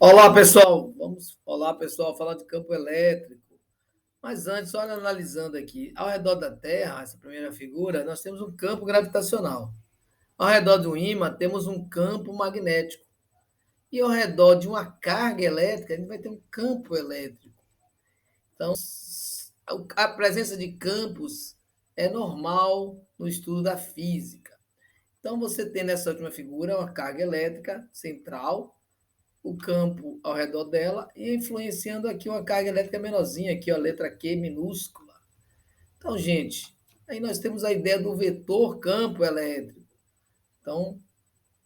Olá, pessoal, falar de campo elétrico. Mas antes, olha, analisando aqui, ao redor da Terra, essa primeira figura, nós temos um campo gravitacional. Ao redor de um ímã, temos um campo magnético. E ao redor de uma carga elétrica, a gente vai ter um campo elétrico. Então, a presença de campos é normal no estudo da física. Então, você tem nessa última figura uma carga elétrica central, o campo ao redor dela e influenciando aqui uma carga elétrica menorzinha, aqui, ó, letra Q minúscula. Então, gente, aí nós temos a ideia do vetor campo elétrico. Então,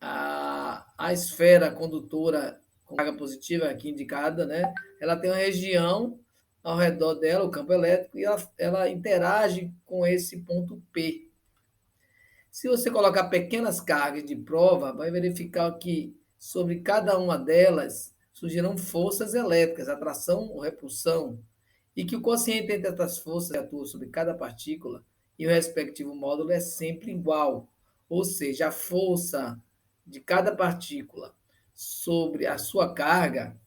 a esfera condutora com carga positiva aqui indicada, né? Ela tem uma região ao redor dela, o campo elétrico, e ela interage com esse ponto P. Se você colocar pequenas cargas de prova, vai verificar que sobre cada uma delas surgirão forças elétricas, atração ou repulsão, e que o quociente entre essas forças que atuam sobre cada partícula e o respectivo módulo é sempre igual. Ou seja, a força de cada partícula sobre a sua carga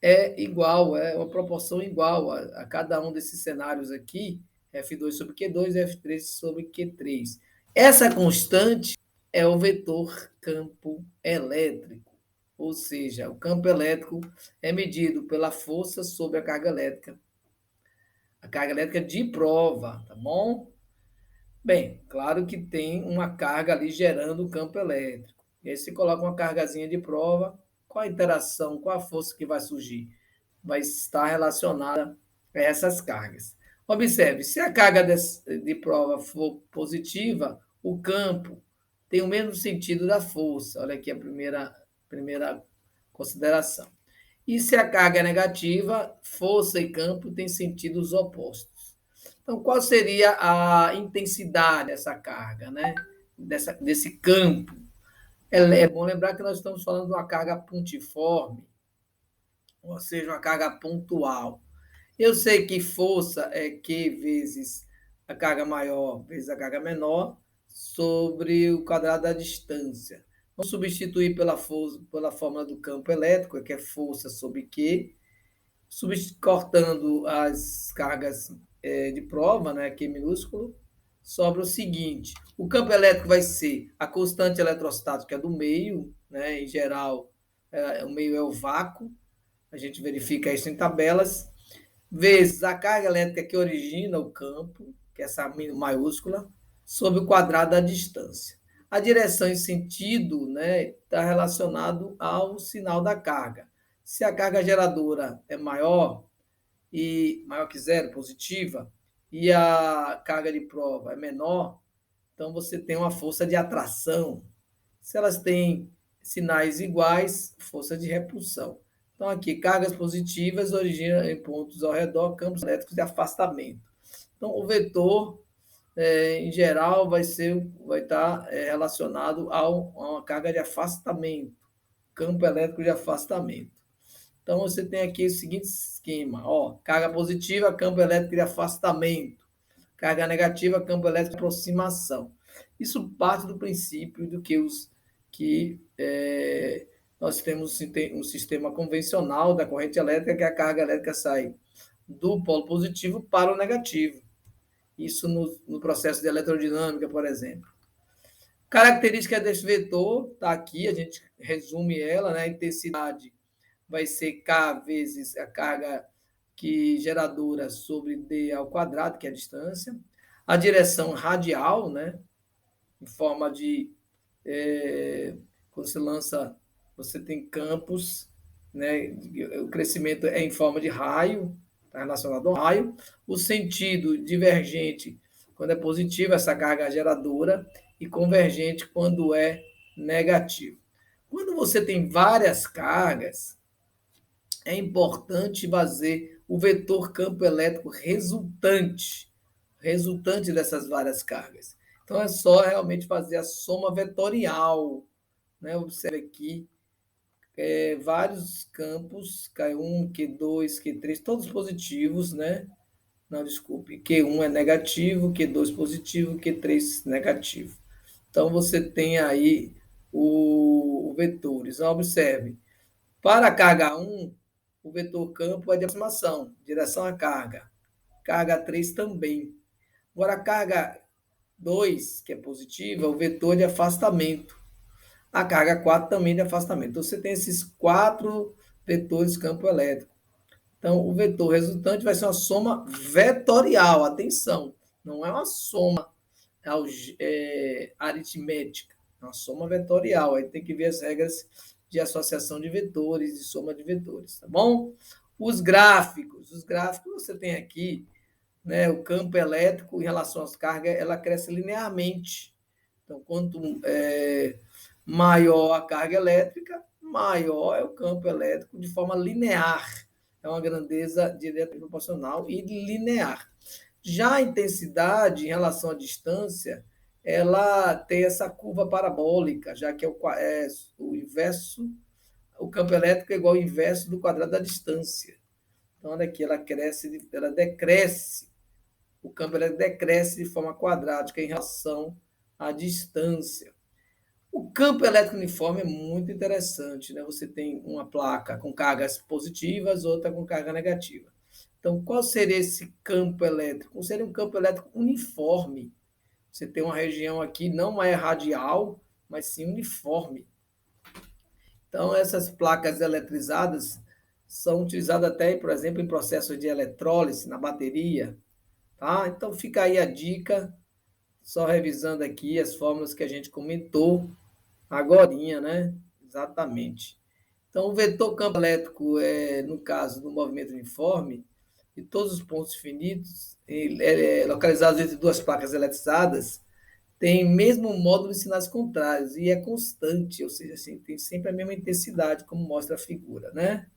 é igual, é uma proporção igual a cada um desses cenários aqui, F2 sobre Q2 e F3 sobre Q3. Essa constante é o vetor campo elétrico, ou seja, o campo elétrico é medido pela força sobre a carga elétrica de prova, tá bom? Bem, claro que tem uma carga ali gerando o campo elétrico. E aí você coloca uma cargazinha de prova, qual a interação, qual a força que vai surgir? Vai estar relacionada a essas cargas. Observe, se a carga de prova for positiva, o campo tem o mesmo sentido da força. Olha aqui a primeira consideração. E se a carga é negativa, força e campo têm sentidos opostos. Então, qual seria a intensidade dessa carga, né? Desse campo? É bom lembrar que nós estamos falando de uma carga pontiforme, ou seja, uma carga pontual. Eu sei que força é Q vezes a carga maior vezes a carga menor sobre o quadrado da distância. Vamos substituir pela fórmula do campo elétrico, que é força sobre Q, cortando as cargas de prova, né, Q minúsculo, sobra o seguinte: o campo elétrico vai ser a constante eletrostática do meio, né, em geral, o meio é o vácuo, a gente verifica isso em tabelas, vezes a carga elétrica que origina o campo, que é essa maiúscula, sobre o quadrado da distância. A direção e sentido, né, está relacionado ao sinal da carga. Se a carga geradora é maior que zero, positiva, e a carga de prova é menor, então você tem uma força de atração. Se elas têm sinais iguais, força de repulsão. Então, aqui, cargas positivas originam em pontos ao redor campos elétricos de afastamento. Então, o vetor, em geral, vai estar relacionado a uma carga de afastamento, campo elétrico de afastamento. Então, você tem aqui o seguinte esquema: ó, carga positiva, campo elétrico de afastamento. Carga negativa, campo elétrico de aproximação. Isso parte do princípio do que nós temos um sistema convencional da corrente elétrica, que a carga elétrica sai do polo positivo para o negativo. Isso no processo de eletrodinâmica, por exemplo. Característica desse vetor está aqui, a gente resume ela, né? A intensidade vai ser K vezes a carga geradora sobre D ao quadrado, que é a distância. A direção radial, né? Em forma de... quando você lança, você tem campos, né? O crescimento é em forma de raio, está relacionado ao raio. O sentido divergente, quando é positivo, essa carga geradora, e convergente quando é negativo. Quando você tem várias cargas, é importante fazer o vetor campo elétrico resultante dessas várias cargas. Então, é só realmente fazer a soma vetorial, né? Observe aqui vários campos, Q1, Q2, Q3, todos positivos, né? Não, desculpe, Q1 é negativo, Q2 positivo, Q3 negativo. Então, você tem aí o vetores. Observe, Para a carga 1, o vetor campo é de aproximação, direção à carga. Carga 3 também. Agora, a carga 2, que é positiva, o vetor de afastamento. A carga 4 também de afastamento. Então, você tem esses 4 vetores campo elétrico. Então, o vetor resultante vai ser uma soma vetorial. Atenção, não é uma soma aritmética, é uma soma vetorial. Aí tem que ver as regras de associação de vetores, de soma de vetores, tá bom? Os gráficos você tem aqui, né, o campo elétrico em relação às cargas, ela cresce linearmente. Então, quanto maior a carga elétrica, maior é o campo elétrico de forma linear. É uma grandeza direta proporcional e linear. Já a intensidade em relação à distância, ela tem essa curva parabólica, já que é o inverso, o campo elétrico é igual ao inverso do quadrado da distância. Então, olha aqui, ela decresce, o campo elétrico decresce de forma quadrática em relação à distância. O campo elétrico uniforme é muito interessante, né? Você tem uma placa com cargas positivas, outra com carga negativa. Então, qual seria esse campo elétrico? Seria um campo elétrico uniforme. Você tem uma região aqui, não é radial, mas sim uniforme. Então, essas placas eletrizadas são utilizadas até, por exemplo, em processos de eletrólise na bateria. Tá? Então, fica aí a dica, só revisando aqui as fórmulas que a gente comentou agorinha, né? Exatamente. Então, o vetor campo elétrico, no caso do movimento uniforme, e todos os pontos finitos, localizados entre duas placas eletrizadas, tem mesmo módulo de sinais contrários e é constante, ou seja, assim, tem sempre a mesma intensidade, como mostra a figura, né?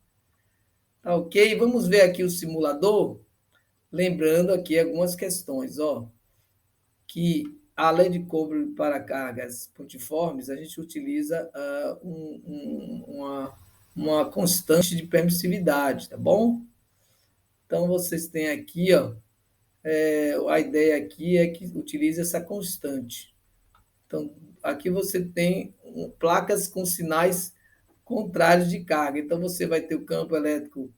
Tá ok? Vamos ver aqui o simulador, lembrando aqui algumas questões, ó, que além de cobre para cargas pontiformes, a gente utiliza uma constante de permissividade, tá bom? Então, vocês têm aqui, ó, a ideia aqui é que utilize essa constante. Então, aqui você tem placas com sinais contrários de carga. Então, você vai ter o campo elétrico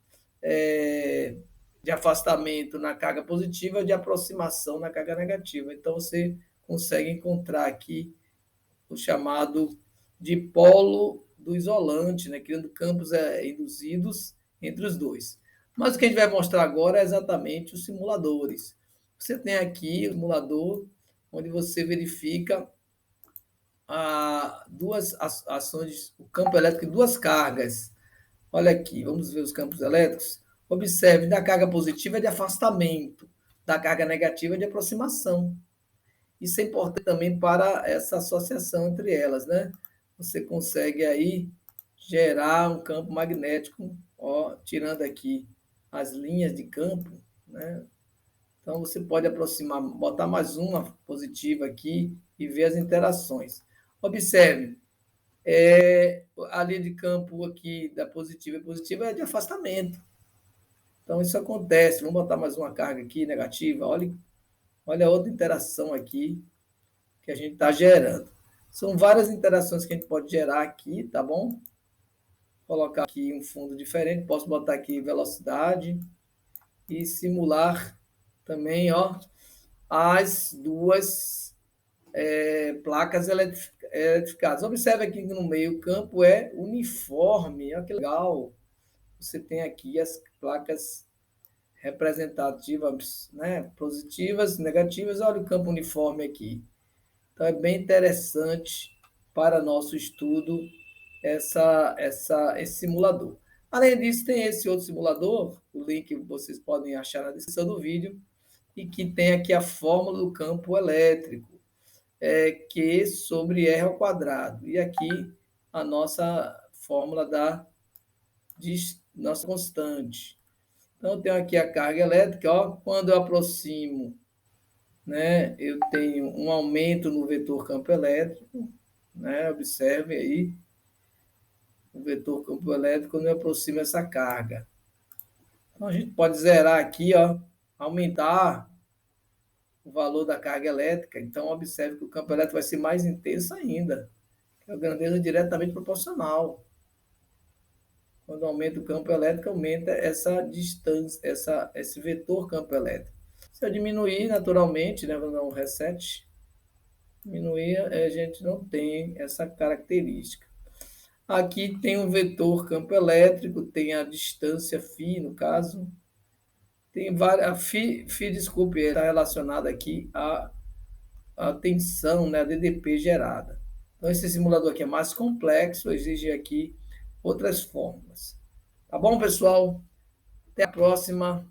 de afastamento na carga positiva, de aproximação na carga negativa. Então, você consegue encontrar aqui o chamado dipolo do isolante, né, criando campos induzidos entre os dois. Mas o que a gente vai mostrar agora é exatamente os simuladores. Você tem aqui o simulador, onde você verifica duas ações, o campo elétrico em duas cargas. Olha aqui, vamos ver os campos elétricos. Observe, da carga positiva é de afastamento, da carga negativa é de aproximação. Isso é importante também para essa associação entre elas, né? Você consegue aí gerar um campo magnético, ó, tirando aqui as linhas de campo, né? Então você pode aproximar, botar mais uma positiva aqui e ver as interações. Observe, a linha de campo aqui da positiva e positiva é de afastamento. Então isso acontece. Vamos botar mais uma carga aqui negativa. Olha a outra interação aqui que a gente está gerando. São várias interações que a gente pode gerar aqui, tá bom? Vou colocar aqui um fundo diferente, posso botar aqui velocidade e simular também, ó, as duas placas eletrificadas. Observe aqui que no meio o campo é uniforme, olha que legal. Você tem aqui as placas representativas, né, positivas, negativas, olha o campo uniforme aqui. Então, é bem interessante para nosso estudo esse simulador. Além disso, tem esse outro simulador, o link vocês podem achar na descrição do vídeo, e que tem aqui a fórmula do campo elétrico, Q sobre R ao quadrado. E aqui a nossa fórmula de nossa constante. Então, eu tenho aqui a carga elétrica, ó, quando eu aproximo, né, eu tenho um aumento no vetor campo elétrico, né, observe aí, o vetor campo elétrico quando eu aproximo essa carga. Então, a gente pode zerar aqui, ó, aumentar o valor da carga elétrica. Então, observe que o campo elétrico vai ser mais intenso ainda, que é a grandeza diretamente proporcional. Quando aumenta o campo elétrico, aumenta essa distância, esse vetor campo elétrico. Se eu diminuir naturalmente, né, vou dar um reset, diminuir, a gente não tem essa característica. Aqui tem um vetor campo elétrico, tem a distância φ, no caso, tem várias, desculpe, está relacionada aqui à tensão, né, a DDP gerada. Então, esse simulador aqui é mais complexo, exige aqui outras fórmulas. Tá bom, pessoal? Até a próxima.